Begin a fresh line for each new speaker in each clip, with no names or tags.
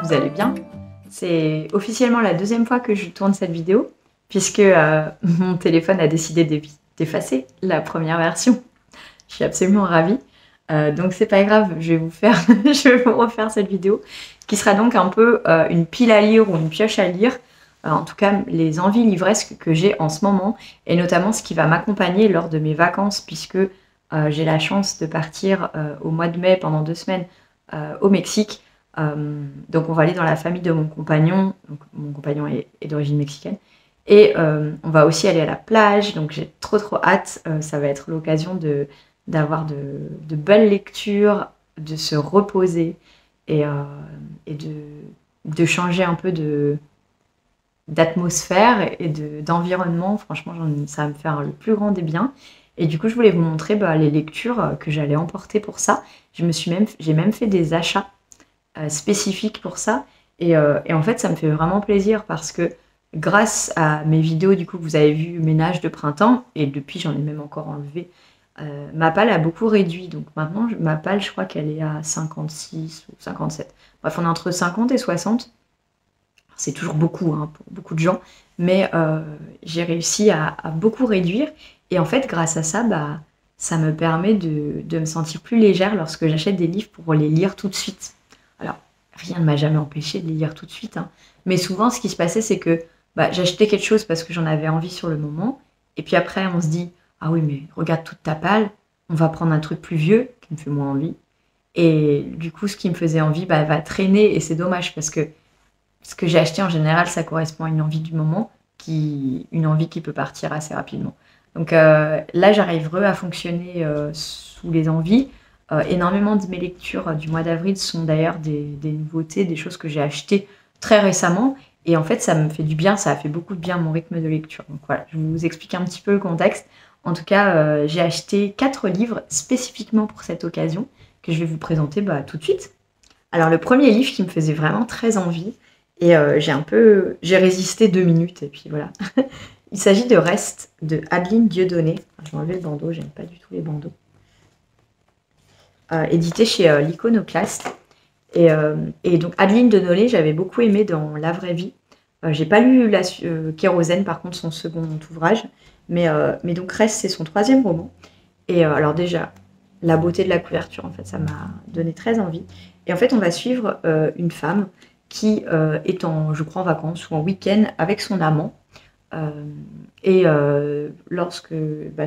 vous allez bien. C'est officiellement la deuxième fois que je tourne cette vidéo, puisque mon téléphone a décidé d'effacer la première version. Je suis absolument ravie. Donc c'est pas grave, je vais vous refaire cette vidéo, qui sera donc un peu une pile à lire ou une pioche à lire. En tout cas, les envies livresques que j'ai en ce moment, et notamment ce qui va m'accompagner lors de mes vacances, puisque j'ai la chance de partir au mois de mai pendant 2 semaines au Mexique. Donc on va aller dans la famille de mon compagnon. Donc, mon compagnon est d'origine mexicaine. Et on va aussi aller à la plage. Donc j'ai trop hâte. Ça va être l'occasion d'avoir de belles lectures, de se reposer et de changer un peu d'atmosphère et d'environnement. Franchement, ça va me faire le plus grand des biens. Et du coup, je voulais vous montrer les lectures que j'allais emporter pour ça. J'ai même fait des achats spécifiques pour ça. Et en fait, ça me fait vraiment plaisir parce que grâce à mes vidéos, du coup, vous avez vu ménage de printemps, et depuis, j'en ai même encore enlevé, ma palle a beaucoup réduit. Donc maintenant, ma palle, je crois qu'elle est à 56 ou 57. Bref, on est entre 50 et 60. C'est toujours beaucoup hein, pour beaucoup de gens, mais j'ai réussi à beaucoup réduire. Et en fait, grâce à ça, ça me permet de me sentir plus légère lorsque j'achète des livres pour les lire tout de suite. Alors, rien ne m'a jamais empêché de les lire tout de suite, hein. Mais souvent, ce qui se passait, c'est que j'achetais quelque chose parce que j'en avais envie sur le moment, et puis après, on se dit « Ah oui, mais regarde toute ta palle, on va prendre un truc plus vieux, qui me fait moins envie. » Et du coup, ce qui me faisait envie va traîner, et c'est dommage parce que ce que j'ai acheté en général, ça correspond à une envie du moment, une envie qui peut partir assez rapidement. Donc là, j'arrive à fonctionner sous les envies. Énormément de mes lectures du mois d'avril sont d'ailleurs des nouveautés, des choses que j'ai achetées très récemment. Et en fait, ça me fait du bien, ça a fait beaucoup de bien à mon rythme de lecture. Donc voilà, je vais vous expliquer un petit peu le contexte. En tout cas, j'ai acheté 4 livres spécifiquement pour cette occasion, que je vais vous présenter tout de suite. Alors le premier livre qui me faisait vraiment très envie, et j'ai résisté 2 minutes, et puis voilà. Il s'agit de Reste, de Adeline Dieudonné. Je vais enlever le bandeau, j'aime pas du tout les bandeaux. Édité chez l'Iconoclaste. Et donc Adeline Dieudonné, j'avais beaucoup aimé dans La vraie vie. J'ai pas lu Kérosène, par contre, son second ouvrage. Mais donc Reste, c'est son 3e roman. Et alors déjà, la beauté de la couverture, en fait, ça m'a donné très envie. Et en fait, on va suivre une femme qui est je crois, en vacances ou en week-end avec son amant. Lorsque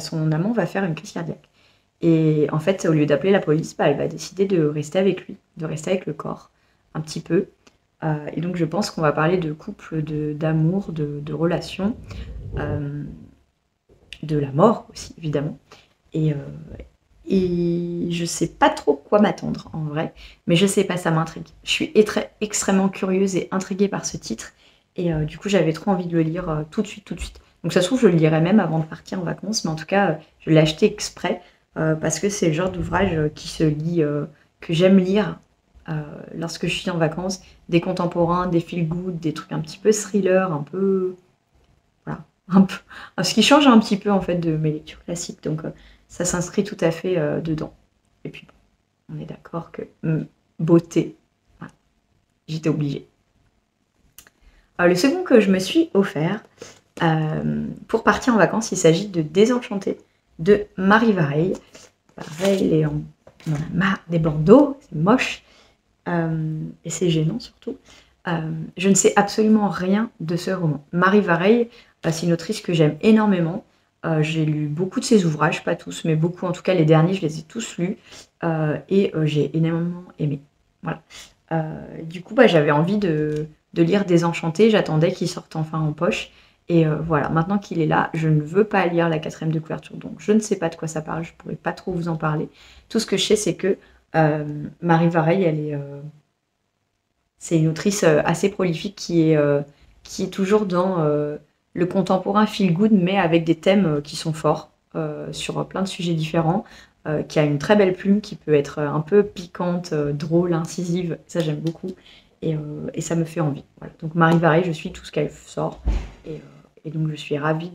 son amant va faire une crise cardiaque. Et en fait, au lieu d'appeler la police, elle va décider de rester avec lui, de rester avec le corps, un petit peu. Et donc, je pense qu'on va parler de couple, d'amour, de relations, de la mort aussi, évidemment. Et je sais pas trop quoi m'attendre, en vrai. Mais je sais pas, ça m'intrigue. Je suis extrêmement curieuse et intriguée par ce titre. Et du coup, j'avais trop envie de le lire tout de suite. Donc ça se trouve, je le lirai même avant de partir en vacances. Mais en tout cas, je l'ai acheté exprès parce que c'est le genre d'ouvrage qui se lit, que j'aime lire lorsque je suis en vacances. Des contemporains, des feel-good, des trucs un petit peu thriller, un peu... Voilà. Ce qui change un petit peu, en fait, de mes lectures classiques. Donc ça s'inscrit tout à fait dedans. Et puis, on est d'accord que beauté, voilà, j'étais obligée. Le second que je me suis offert pour partir en vacances, il s'agit de Désenchanté de Marie Vareille. Pareil, on en a marre des bandeaux, c'est moche et c'est gênant surtout. Je ne sais absolument rien de ce roman. Marie Vareille, c'est une autrice que j'aime énormément. J'ai lu beaucoup de ses ouvrages, pas tous, mais beaucoup. En tout cas, les derniers, je les ai tous lus et j'ai énormément aimé. Voilà. Du coup, j'avais envie de lire Désenchanté. J'attendais qu'il sorte enfin en poche. Et voilà, maintenant qu'il est là, je ne veux pas lire la 4e de couverture. Donc, je ne sais pas de quoi ça parle. Je ne pourrais pas trop vous en parler. Tout ce que je sais, c'est que Marie Vareille, c'est une autrice assez prolifique qui est toujours dans le contemporain feel good, mais avec des thèmes qui sont forts sur plein de sujets différents, qui a une très belle plume, qui peut être un peu piquante, drôle, incisive. Ça, j'aime beaucoup. Et ça me fait envie. Voilà. Donc Marie Vareille, je suis tout ce qu'elle sort. Et donc je suis ravie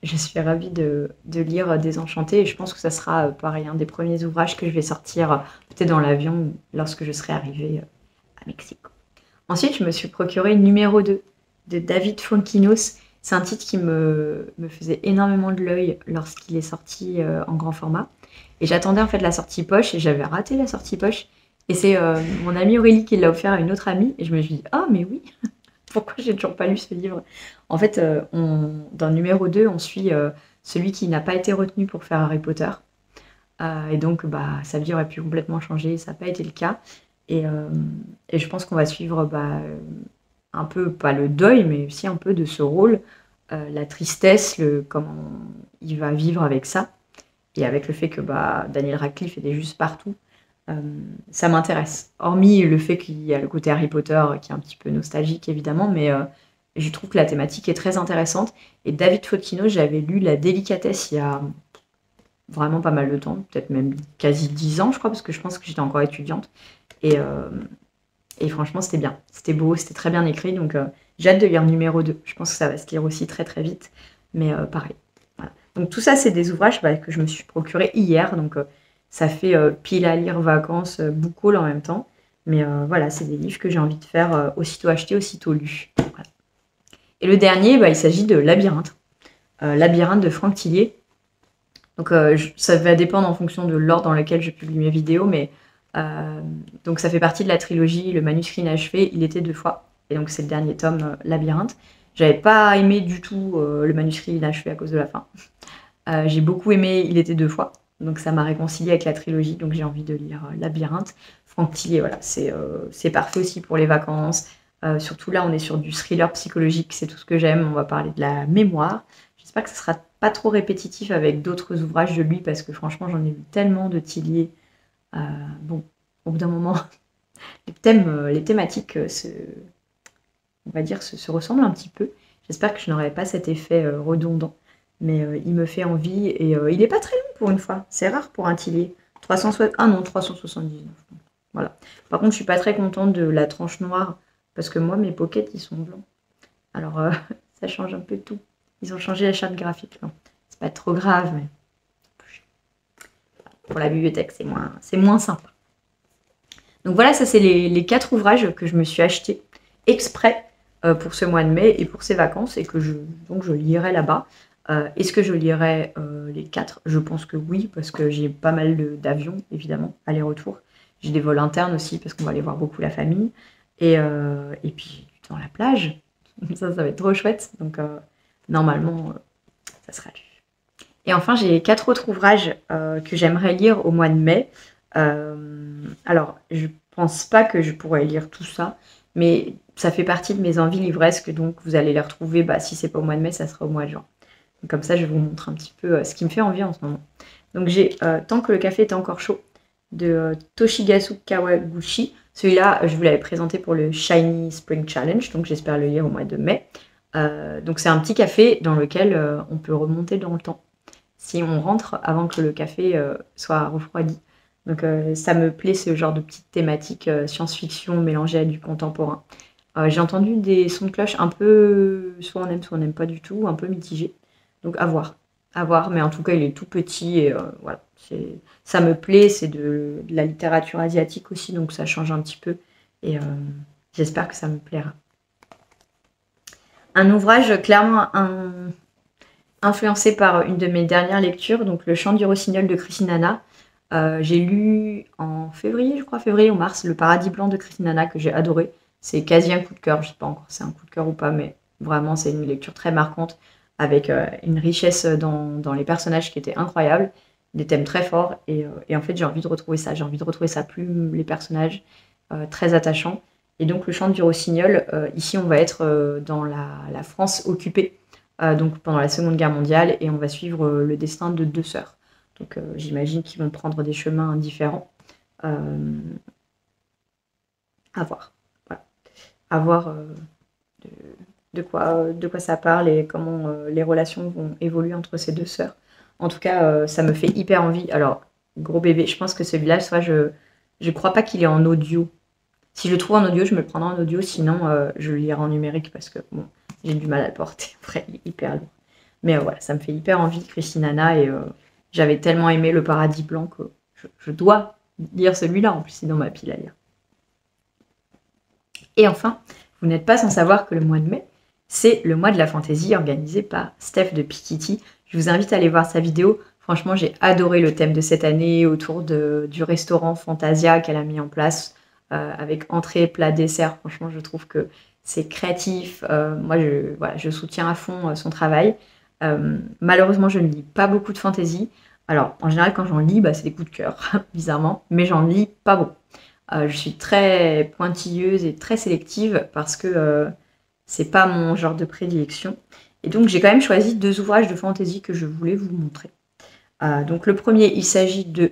Je suis ravie de lire Désenchanté, et je pense que ça sera pareil, un des premiers ouvrages que je vais sortir peut-être dans l'avion lorsque je serai arrivée Mexico. Ensuite, je me suis procuré numéro 2 de David Fonkinos. C'est un titre qui me faisait énormément de l'œil lorsqu'il est sorti en grand format. Et j'attendais en fait la sortie poche et j'avais raté la sortie poche. Et c'est mon amie Aurélie qui l'a offert à une autre amie. Et je me suis dit, ah mais oui, pourquoi j'ai toujours pas lu ce livre? En fait, dans le numéro 2, on suit celui qui n'a pas été retenu pour faire Harry Potter. Et donc, sa vie aurait pu complètement changer. Ça n'a pas été le cas. Et je pense qu'on va suivre un peu, pas le deuil, mais aussi un peu de ce rôle, la tristesse, comment il va vivre avec ça. Et avec le fait que Daniel Radcliffe était juste partout, ça m'intéresse. Hormis le fait qu'il y a le côté Harry Potter qui est un petit peu nostalgique, évidemment, mais je trouve que la thématique est très intéressante. Et David Fontkinos, j'avais lu La Délicatesse il y a vraiment pas mal de temps, peut-être même quasi 10 ans, je crois, parce que je pense que j'étais encore étudiante. Et franchement, c'était bien. C'était beau, c'était très bien écrit, donc j'ai hâte de lire numéro 2. Je pense que ça va se lire aussi très très vite, mais pareil. Voilà. Donc tout ça, c'est des ouvrages que je me suis procuré hier, donc ça fait pile à lire, vacances, book haul en même temps. Mais voilà, c'est des livres que j'ai envie de faire aussitôt achetés, aussitôt lus. Voilà. Et le dernier, il s'agit de Labyrinthe. Labyrinthe de Franck Tillier. Donc ça va dépendre en fonction de l'ordre dans lequel je publie mes vidéos, mais donc ça fait partie de la trilogie Le manuscrit inachevé, il était 2 fois. Et donc c'est le dernier tome, Labyrinthe. J'avais pas aimé du tout le manuscrit inachevé à cause de la fin. J'ai beaucoup aimé Il était 2 fois. Donc ça m'a réconcilié avec la trilogie, donc j'ai envie de lire Labyrinthe. Franck Tillier, voilà, c'est parfait aussi pour les vacances. Surtout là, on est sur du thriller psychologique, c'est tout ce que j'aime. On va parler de la mémoire. J'espère que ce sera pas trop répétitif avec d'autres ouvrages de lui, parce que franchement, j'en ai lu tellement de Tillier. Bon, au bout d'un moment, les thématiques on va dire, se ressemblent un petit peu. J'espère que je n'aurai pas cet effet redondant, mais il me fait envie et il n'est pas très long pour une fois. C'est rare pour un Tillier. 379. Voilà. Par contre, je suis pas très contente de la tranche noire parce que moi, mes pockets, ils sont blancs. Alors, ça change un peu tout. Ils ont changé la charte graphique. Non, c'est pas trop grave, mais pour la bibliothèque, c'est moins sympa. Donc voilà, ça c'est les 4 ouvrages que je me suis achetés exprès pour ce mois de mai et pour ces vacances et que je lirai là-bas. Est-ce que je lirai les 4? Je pense que oui, parce que j'ai pas mal d'avions, évidemment, aller-retour. J'ai des vols internes aussi, parce qu'on va aller voir beaucoup la famille. Et puis, dans la plage, ça va être trop chouette. Donc, normalement, ça sera lu. Et enfin, j'ai 4 autres ouvrages que j'aimerais lire au mois de mai. Alors, je pense pas que je pourrais lire tout ça, mais ça fait partie de mes envies livresques, donc vous allez les retrouver, si c'est pas au mois de mai, ça sera au mois de juin. Donc comme ça, je vous montre un petit peu ce qui me fait envie en ce moment. Donc j'ai Tant que le café est encore chaud, de Toshigazu Kawaguchi. Celui-là, je vous l'avais présenté pour le Shiny Spring Challenge, donc j'espère le lire au mois de mai. Donc c'est un petit café dans lequel on peut remonter dans le temps, si on rentre avant que le café soit refroidi. Donc ça me plaît, ce genre de petite thématique science-fiction mélangée à du contemporain. J'ai entendu des sons de cloche un peu, soit on n'aime pas du tout, un peu mitigé. Donc à voir, mais en tout cas il est tout petit et voilà, ça me plaît, c'est de la littérature asiatique aussi, donc ça change un petit peu et j'espère que ça me plaira. Un ouvrage clairement influencé par une de mes dernières lectures, donc Le Chant du Rossignol de Christine Hanna. J'ai lu en février, je crois, février ou mars, Le Paradis blanc de Christine Hanna, que j'ai adoré. C'est quasi un coup de cœur, je ne sais pas encore si c'est un coup de cœur ou pas, mais vraiment c'est une lecture très marquante, avec une richesse dans les personnages qui était incroyable, des thèmes très forts, et en fait j'ai envie de retrouver sa plume, les personnages très attachants. Et donc Le Chant du Rossignol, ici on va être dans la France occupée, donc pendant la Seconde Guerre mondiale, et on va suivre le destin de 2 sœurs. Donc j'imagine qu'ils vont prendre des chemins différents. À voir. Voilà. À voir de quoi ça parle et comment les relations vont évoluer entre ces 2 sœurs. En tout cas, ça me fait hyper envie. Alors, gros bébé, je pense que celui-là, soit je crois pas qu'il est en audio. Si je le trouve en audio, je me le prendrai en audio, sinon je le lirai en numérique parce que bon, j'ai du mal à le porter. Après, il est hyper lourd. Mais voilà, ça me fait hyper envie, Christine Hanna, et j'avais tellement aimé Le Paradis blanc que je dois lire celui-là, en plus c'est dans ma pile à lire. Et enfin, vous n'êtes pas sans savoir que le mois de mai, c'est le mois de la fantaisie organisé par Steph de Pikitty. Je vous invite à aller voir sa vidéo. Franchement, j'ai adoré le thème de cette année autour du restaurant Fantasia qu'elle a mis en place avec entrée, plat, dessert. Franchement, je trouve que c'est créatif. Moi, je soutiens à fond son travail. Malheureusement, je ne lis pas beaucoup de fantaisie. Alors, en général, quand j'en lis, c'est des coups de cœur, bizarrement, mais j'en lis pas beaucoup. Je suis très pointilleuse et très sélective parce que c'est pas mon genre de prédilection. Et donc, j'ai quand même choisi 2 ouvrages de fantaisie que je voulais vous montrer. Donc, le premier, il s'agit de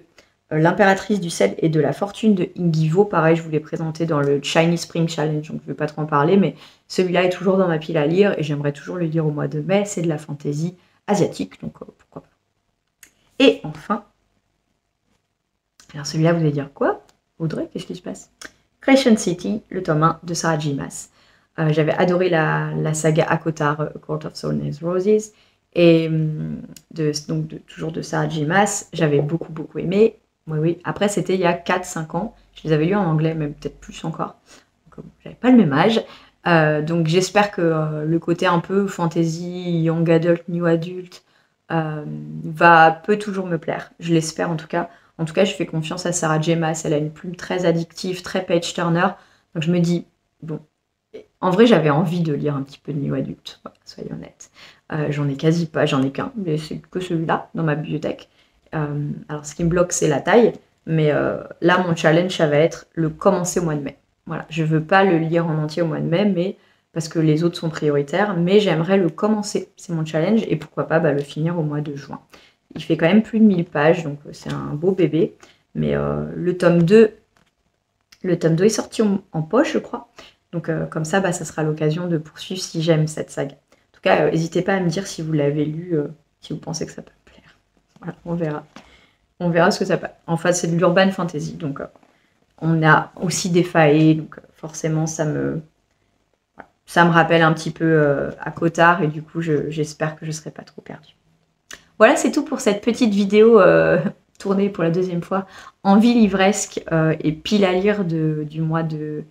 L'impératrice du sel et de la fortune de Ingivo. Pareil, je vous l'ai présenté dans le Chinese Spring Challenge, donc je ne vais pas trop en parler, mais celui-là est toujours dans ma pile à lire et j'aimerais toujours le lire au mois de mai. C'est de la fantaisie asiatique, donc pourquoi pas. Et enfin, alors celui-là, vous allez dire quoi, Audrey, qu'est-ce qui se passe? Creation City, le tome 1 de Sarah J. Maas. J'avais adoré la saga ACOTAR, Court of Thorns and Roses, et toujours de Sarah J. Maas. J'avais beaucoup aimé. Oui. Après, c'était il y a 4-5 ans. Je les avais lus en anglais, même peut-être plus encore. J'avais pas le même âge. Donc j'espère que le côté un peu fantasy, young adult, new adult peut toujours me plaire. Je l'espère en tout cas. En tout cas, je fais confiance à Sarah J. Maas. Elle a une plume très addictive, très page-turner. Donc je me dis, bon, en vrai, j'avais envie de lire un petit peu de new adult, voilà, soyons honnêtes. J'en ai quasi pas, j'en ai qu'un, mais c'est que celui-là dans ma bibliothèque. Alors, ce qui me bloque, c'est la taille, mais là, mon challenge, ça va être le commencer au mois de mai. Voilà, je veux pas le lire en entier au mois de mai, mais parce que les autres sont prioritaires, mais j'aimerais le commencer, c'est mon challenge, et pourquoi pas le finir au mois de juin. Il fait quand même plus de 1000 pages, donc c'est un beau bébé, mais le tome 2 est sorti en poche, je crois, donc comme ça, ça sera l'occasion de poursuivre si j'aime cette saga. En tout cas, n'hésitez pas à me dire si vous l'avez lu, si vous pensez que ça peut me plaire. Voilà, on verra. On verra ce que ça peut. Enfin, c'est de l'urban fantasy, donc on a aussi des failles, donc forcément, ça me rappelle un petit peu à Cotard, et du coup, j'espère que je ne serai pas trop perdue. Voilà, c'est tout pour cette petite vidéo tournée pour la 2e fois en vie livresque et pile à lire du mois de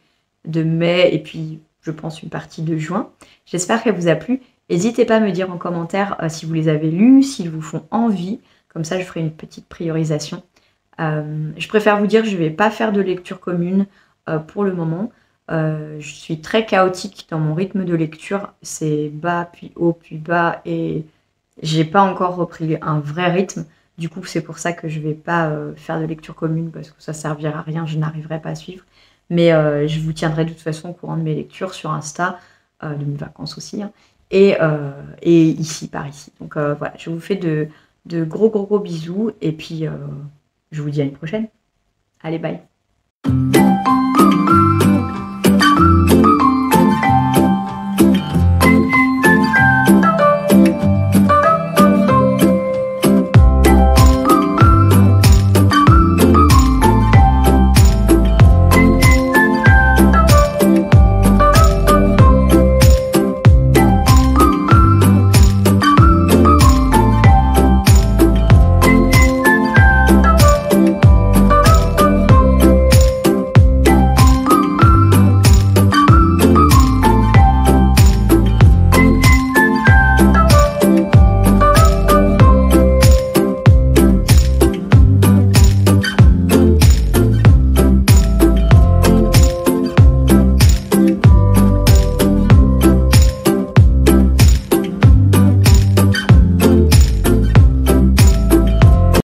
mai, et puis je pense une partie de juin. J'espère qu'elle vous a plu. N'hésitez pas à me dire en commentaire si vous les avez lus, s'ils vous font envie. Comme ça, je ferai une petite priorisation. Je préfère vous dire que je ne vais pas faire de lecture commune pour le moment. Je suis très chaotique dans mon rythme de lecture. C'est bas, puis haut, puis bas. Et j'ai pas encore repris un vrai rythme. Du coup, c'est pour ça que je ne vais pas faire de lecture commune parce que ça ne servira à rien. Je n'arriverai pas à suivre. Mais je vous tiendrai de toute façon au courant de mes lectures sur Insta, de mes vacances aussi, hein, et ici, par ici. Donc voilà, je vous fais de gros bisous, et puis je vous dis à une prochaine. Allez, bye.